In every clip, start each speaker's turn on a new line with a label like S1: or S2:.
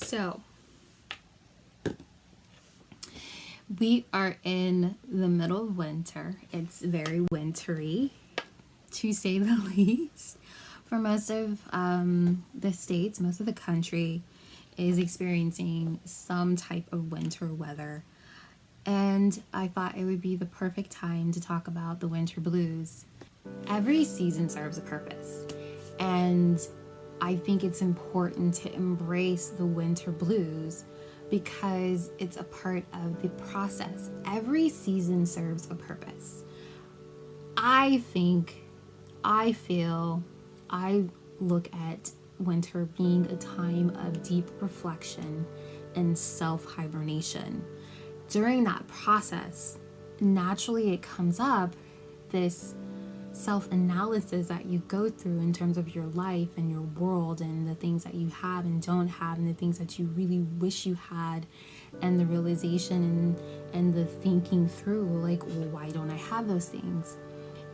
S1: So, we are in the middle of winter. It's very wintry, to say the least. For most of the states, most of the country is experiencing some type of winter weather. And I thought it would be the perfect time to talk about the winter blues. Every season serves a purpose. And I think it's important to embrace the winter blues because it's a part of the process. Every season serves a purpose. I feel, I look at winter being a time of deep reflection and self-hibernation. During that process, naturally it comes up, this self-analysis that you go through in terms of your life and your world and the things that you have and don't have and the things that you really wish you had, and the realization and the thinking through, like, well, why don't I have those things?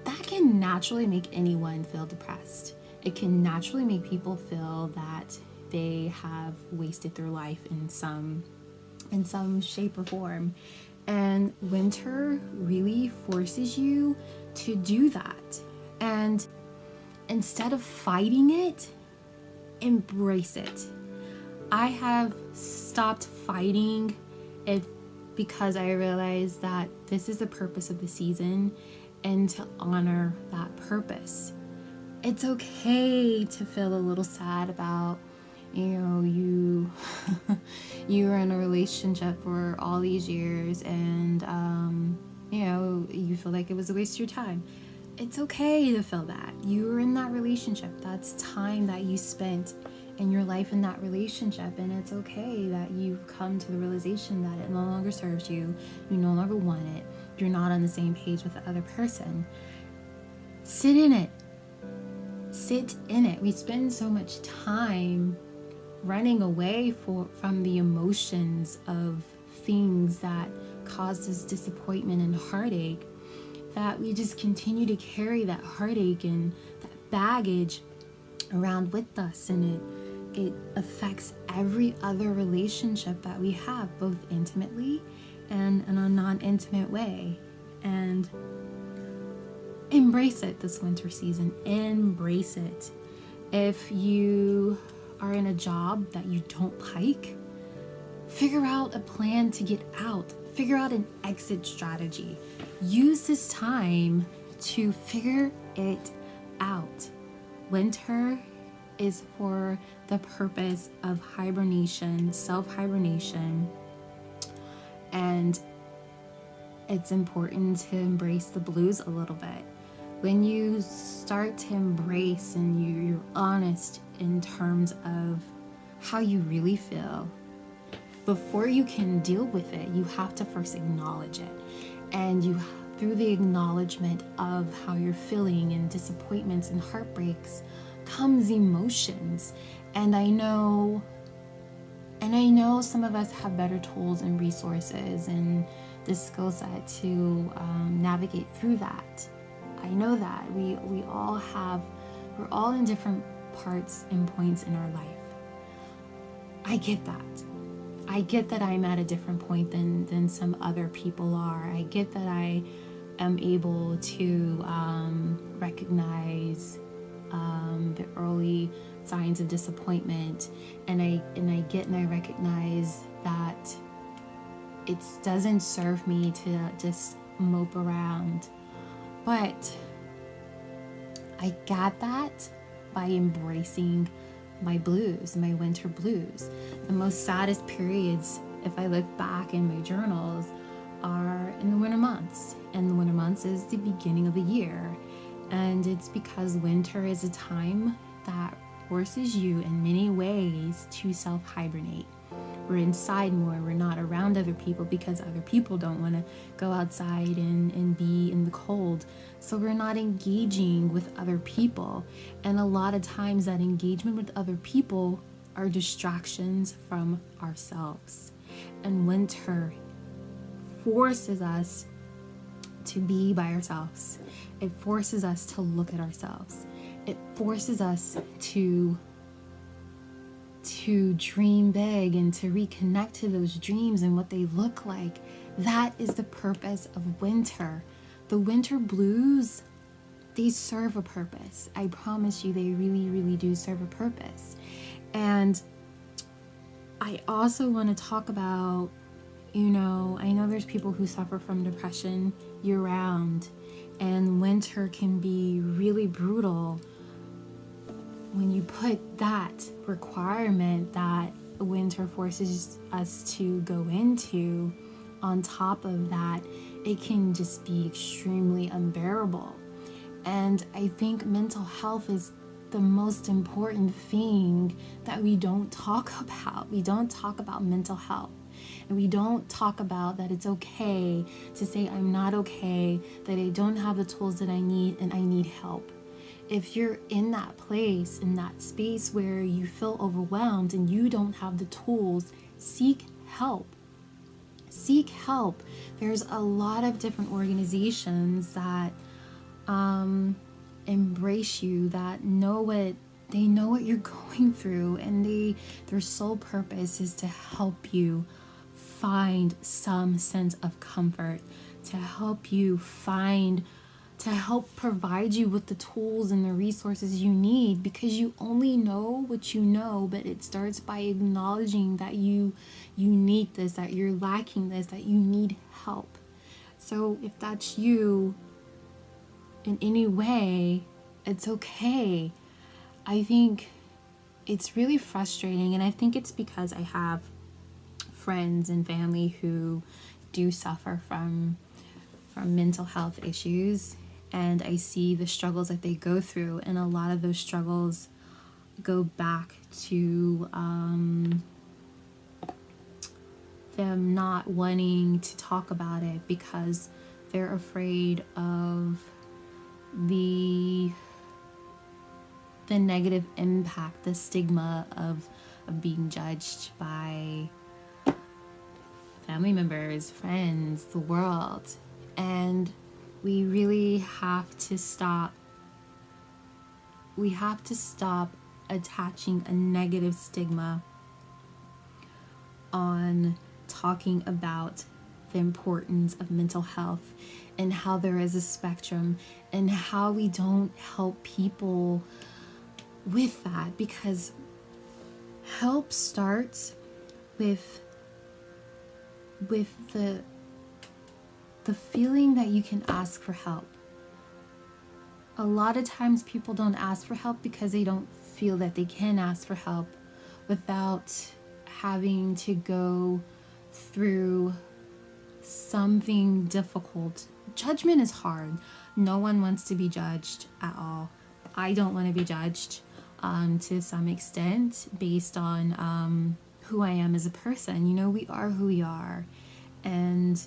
S1: That can naturally make anyone feel depressed. It can naturally make people feel that they have wasted their life in some shape or form. And winter really forces you to do that. And instead of fighting it, embrace it. I have stopped fighting it because I realized that this is the purpose of the season, and to honor that purpose. It's okay to feel a little sad about, you were in a relationship for all these years and you feel like it was a waste of your time. It's okay to feel that. You were in that relationship. That's time that you spent in your life in that relationship, and it's okay that you've come to the realization that it no longer serves you. You no longer want it. You're not on the same page with the other person. Sit in it. Sit in it. We spend so much time running away from the emotions of things that caused us disappointment and heartache, that we just continue to carry that heartache and that baggage around with us, and it affects every other relationship that we have, both intimately and in a non-intimate way. And embrace it this winter season. Embrace it. If you are in a job that you don't like, figure out a plan to get out. Figure out an exit strategy. Use this time to figure it out. Winter is for the purpose of hibernation, self-hibernation, and it's important to embrace the blues a little bit. When you start to embrace and you're honest in terms of how you really feel, before you can deal with it, you have to first acknowledge it. And through the acknowledgement of how you're feeling and disappointments and heartbreaks comes emotions. And I know some of us have better tools and resources and the skill set to navigate through that. I know that we're all in different parts and points in our life. I get that I'm at a different point than some other people are. I get that I am able to recognize the early signs of disappointment, and I recognize that it doesn't serve me to just mope around. But I got that by embracing my blues, my winter blues. The most saddest periods, if I look back in my journals, are in the winter months. And the winter months is the beginning of the year. And it's because winter is a time that forces you in many ways to self-hibernate. We're inside more. We're not around other people because other people don't want to go outside and be in the cold. So we're not engaging with other people. And a lot of times that engagement with other people are distractions from ourselves. And winter forces us to be by ourselves. It forces us to look at ourselves. It forces us to to dream big and to reconnect to those dreams and what they look like. That is the purpose of winter. The winter blues, they serve a purpose. I promise you, they really, really do serve a purpose. And I also want to talk about, I know there's people who suffer from depression year round, and winter can be really brutal when you put that requirement that winter forces us to go into. On top of that, it can just be extremely unbearable. And I think mental health is the most important thing that we don't talk about. We don't talk about mental health. And we don't talk about that it's okay to say I'm not okay, that I don't have the tools that I need, and I need help. If you're in that place, in that space where you feel overwhelmed and you don't have the tools, seek help. Seek help. There's a lot of different organizations that embrace you, that know what you're going through, and their sole purpose is to help you find some sense of comfort, to help provide you with the tools and the resources you need, because you only know what you know. But it starts by acknowledging that you need this, that you're lacking this, that you need help. So if that's you in any way, it's okay. I think it's really frustrating, and I think it's because I have friends and family who do suffer from mental health issues, and I see the struggles that they go through, and a lot of those struggles go back to them not wanting to talk about it because they're afraid of the negative impact, the stigma of being judged by family members, friends, the world. And we really have to stop. We have to stop attaching a negative stigma on talking about the importance of mental health and how there is a spectrum and how we don't help people with that, because help starts with the feeling that you can ask for help. A lot of times people don't ask for help because they don't feel that they can ask for help without having to go through something difficult. Judgment is hard. No one wants to be judged at all. I don't want to be judged to some extent based on who I am as a person. We are who we are. And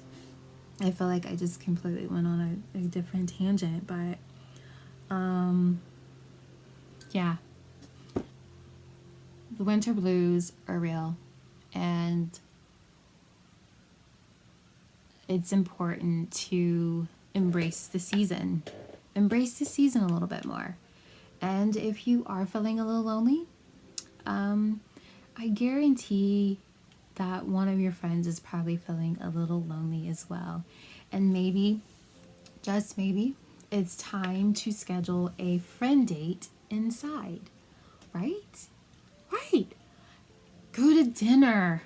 S1: I feel like I just completely went on a different tangent, but yeah. The winter blues are real, and it's important to embrace the season. Embrace the season a little bit more. And if you are feeling a little lonely, I guarantee that one of your friends is probably feeling a little lonely as well. And maybe, just maybe, it's time to schedule a friend date inside, right? Right. Go to dinner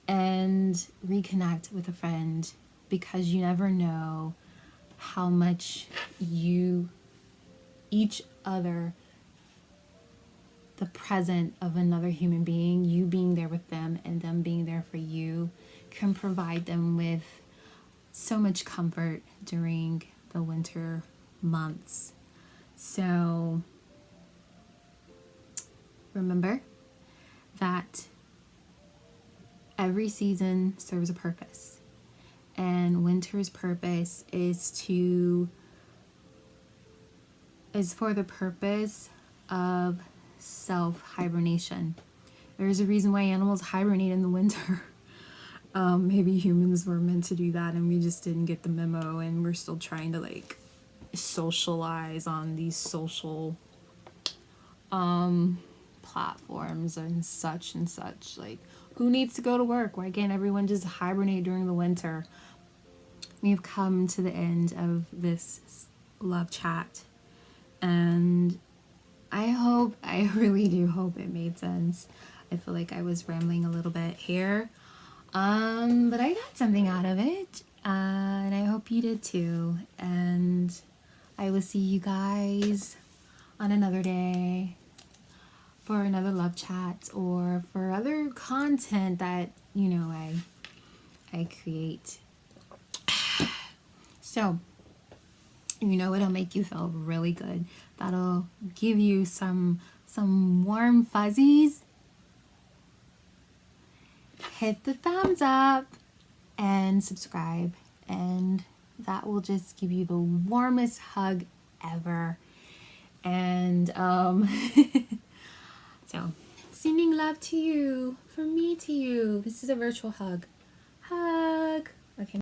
S1: and reconnect with a friend, because you never know how much you each other, the present of another human being, you being there with them and them being there for you, can provide them with so much comfort during the winter months. So remember that every season serves a purpose, and winter's purpose is for the purpose of self-hibernation. There's a reason why animals hibernate in the winter. Maybe humans were meant to do that and we just didn't get the memo, and we're still trying to socialize on these social platforms and such. Like, who needs to go to work? Why can't everyone just hibernate during the winter? We've come to the end of this love chat, and I really do hope it made sense. I feel like I was rambling a little bit here, but I got something out of it, and I hope you did too. And I will see you guys on another day for another love chat or for other content that, you know, I create. So, you know what'll make you feel really good? That'll give you some warm fuzzies. Hit the thumbs up and subscribe, and that will just give you the warmest hug ever. And so, sending love to you, from me to you. This is a virtual hug. Okay.